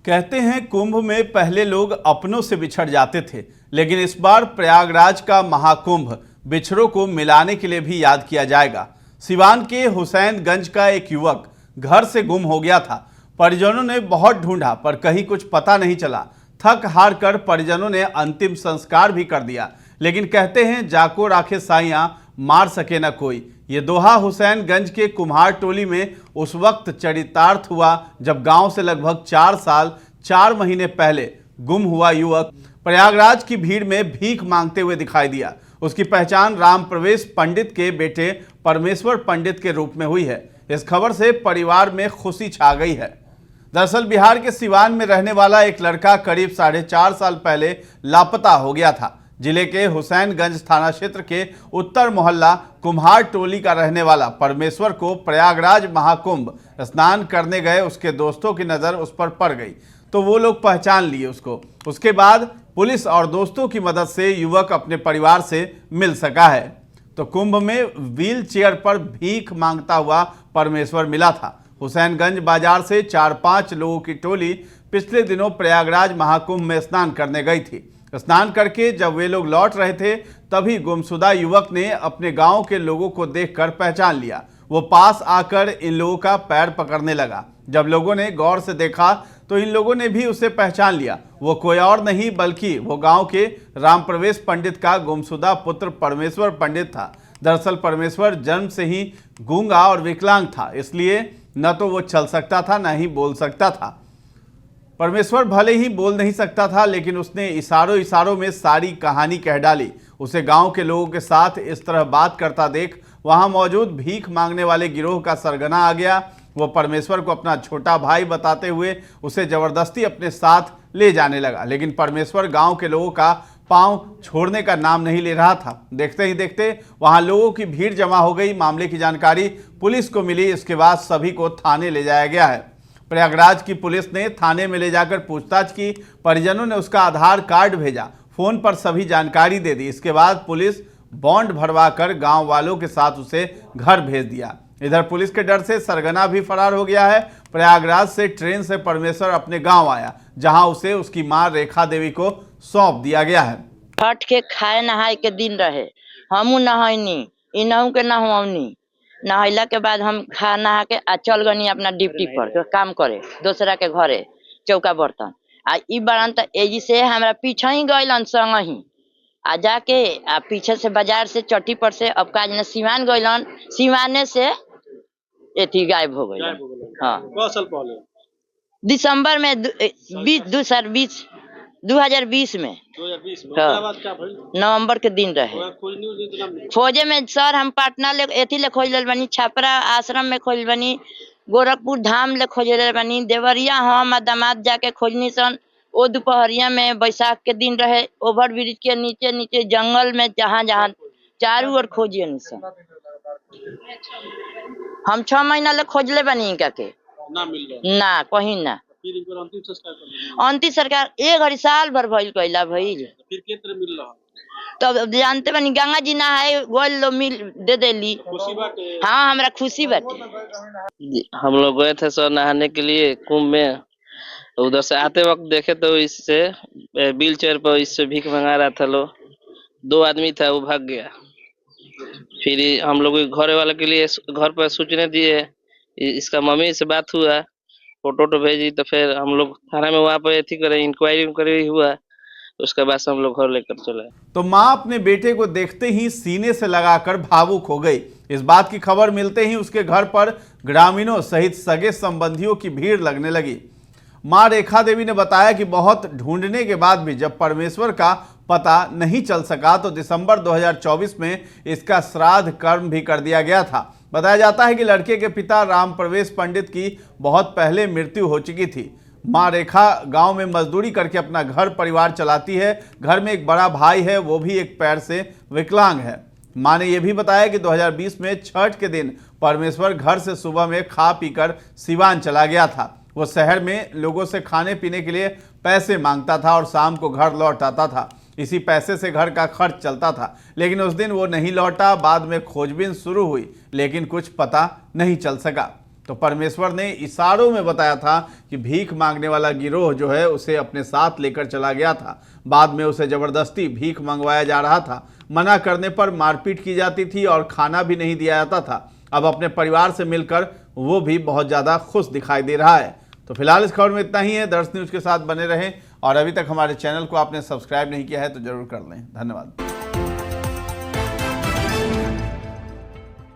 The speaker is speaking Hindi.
कहते हैं कुंभ में पहले लोग अपनों से बिछड़ जाते थे, लेकिन इस बार प्रयागराज का महाकुंभ बिछड़ों को मिलाने के लिए भी याद किया जाएगा। सिवान के हुसैनगंज का एक युवक घर से गुम हो गया था। परिजनों ने बहुत ढूंढा पर कहीं कुछ पता नहीं चला। थक हार कर परिजनों ने अंतिम संस्कार भी कर दिया, लेकिन कहते हैं जाको राखे साइयां मार सके न कोई। ये दोहा हुसैनगंज के कुम्हार टोली में उस वक्त चरितार्थ हुआ जब गांव से लगभग 4 साल 4 महीने पहले गुम हुआ युवक प्रयागराज की भीड़ में भीख मांगते हुए दिखाई दिया। उसकी पहचान राम प्रवेश पंडित के बेटे परमेश्वर पंडित के रूप में हुई है। इस खबर से परिवार में खुशी छा गई है। दरअसल बिहार के सिवान में रहने वाला एक लड़का करीब 4.5 साल पहले लापता हो गया था। जिले के हुसैनगंज थाना क्षेत्र के उत्तर मोहल्ला कुम्हार टोली का रहने वाला परमेश्वर को प्रयागराज महाकुंभ स्नान करने गए उसके दोस्तों की नज़र उस पर पड़ गई तो वो लोग पहचान लिए उसको। उसके बाद पुलिस और दोस्तों की मदद से युवक अपने परिवार से मिल सका है। तो कुंभ में व्हील चेयर पर भीख मांगता हुआ परमेश्वर मिला था। हुसैनगंज बाजार से 4-5 लोगों की टोली पिछले दिनों प्रयागराज महाकुंभ में स्नान करने गई थी। स्नान करके जब वे लोग लौट रहे थे तभी गुमशुदा युवक ने अपने गांव के लोगों को देखकर पहचान लिया। वो पास आकर इन लोगों का पैर पकड़ने लगा। जब लोगों ने गौर से देखा तो इन लोगों ने भी उसे पहचान लिया। वो कोई और नहीं बल्कि वो गांव के राम प्रवेश पंडित का गुमशुदा पुत्र परमेश्वर पंडित था। दरअसल परमेश्वर जन्म से ही गूंगा और विकलांग था, इसलिए न तो वो चल सकता था न ही बोल सकता था। परमेश्वर भले ही बोल नहीं सकता था, लेकिन उसने इशारों में सारी कहानी कह डाली। उसे गांव के लोगों के साथ इस तरह बात करता देख वहां मौजूद भीख मांगने वाले गिरोह का सरगना आ गया। वो परमेश्वर को अपना छोटा भाई बताते हुए उसे जबरदस्ती अपने साथ ले जाने लगा, लेकिन परमेश्वर गांव के लोगों का पांव छोड़ने का नाम नहीं ले रहा था। देखते ही देखते वहां लोगों की भीड़ जमा हो गई। मामले की जानकारी पुलिस को मिली। इसके बाद सभी को थाने ले जाया गया है। प्रयागराज की पुलिस ने थाने में ले जाकर पूछताछ की। परिजनों ने उसका आधार कार्ड भेजा, फोन पर सभी जानकारी दे दी। इसके बाद पुलिस बॉन्ड भरवाकर गांव वालों के साथ उसे घर भेज दिया। इधर पुलिस के डर से सरगना भी फरार हो गया है। प्रयागराज से ट्रेन से परमेश्वर अपने गांव आया, जहां उसे उसकी मां रेखा देवी को सौंप दिया गया है। छठ के खाए नहाए के दिन रहे, हमू नहाइनी, इनहू के नहवनी। नहैला के बाद हम खा नहा के चल गनी अपना ड्यूटी पर काम करे, दूसरा के घरे चौका बर्तन। आ ई बारन त एजी से हमरा पीछे ही गइलन संग ही आ जाके पीछे से बाजार से चट्टी पर से अब काज ने सिवान गइलन, सिवाने से एथी गायब हो गइलन। हाँ, साल पहले दिसंबर में 2020 में 2020 में हाँ, नवंबर के दिन रहे। खोजे में सर हम पटना ले एथी ले खोज लेल बनी, छपरा आश्रम में खोज बनी, गोरखपुर धाम ले खोज लेल बनी, देवरिया हम दामाद जाके खोजनी सन। ओ दोपहरिया में बैसाख के दिन रहे, ओवर ब्रिज के नीचे नीचे जंगल में जहाँ जहाँ चारों ओर खोजिए नहीं सन। हम 6 महीना ले खोजले बनी इनका के ना मिल रहा, ना कहीं ना। फिर इनकर अंतिम सरकार एक घड़ी साल भर भइल कैला भइल, फिर केत्र मिल रहा। तब जानते बनी गंगा जी नहाए गोल लो मिल दे देली। खुशी बाटे। हाँ, हमरा खुशी बाटे। हम लोग गए थे सर नहाने के लिए कुंभ में। तो उधर से आते वक्त देखे तो इससे व्हील चेयर पर इससे भीख मंगा रहा था। लो 2 आदमी था, वो भाग गया। फिर हम लोग घर वाले के लिए घर पर सूचना दिए, इसका मम्मी से बात हुआ, फोटो भेजी। तो फिर हम लोग थाना में वहाँ पर एथी करे इंक्वायरी हुआ। उसके बाद हम लोग घर लेकर चले। तो मां अपने बेटे को देखते ही सीने से लगाकर भावुक हो गई। इस बात की खबर मिलते ही उसके घर पर ग्रामीणों सहित सगे संबंधियों की भीड़ लगने लगी। मां रेखा देवी ने बताया कि बहुत ढूंढने के बाद भी जब परमेश्वर का पता नहीं चल सका तो दिसंबर 2024 में इसका श्राद्ध कर्म भी कर दिया गया था। बताया जाता है कि लड़के के पिता राम प्रवेश पंडित की बहुत पहले मृत्यु हो चुकी थी। मां रेखा गांव में मजदूरी करके अपना घर परिवार चलाती है। घर में एक बड़ा भाई है, वो भी एक पैर से विकलांग है। मां ने यह भी बताया कि 2020 में छठ के दिन परमेश्वर घर से सुबह में खा पीकर सिवान चला गया था। वो शहर में लोगों से खाने पीने के लिए पैसे मांगता था और शाम को घर लौट आता था। इसी पैसे से घर का खर्च चलता था, लेकिन उस दिन वो नहीं लौटा। बाद में खोजबीन शुरू हुई, लेकिन कुछ पता नहीं चल सका। तो परमेश्वर ने इशारों में बताया था कि भीख मांगने वाला गिरोह जो है उसे अपने साथ लेकर चला गया था। बाद में उसे जबरदस्ती भीख मंगवाया जा रहा था, मना करने पर मारपीट की जाती थी और खाना भी नहीं दिया जाता था। अब अपने परिवार से मिलकर वो भी बहुत ज़्यादा खुश दिखाई दे रहा है। तो फिलहाल इस खबर में इतना ही है। दर्श न्यूज़ के साथ बने रहें और अभी तक हमारे चैनल को आपने सब्सक्राइब नहीं किया है तो जरूर कर लें। धन्यवाद।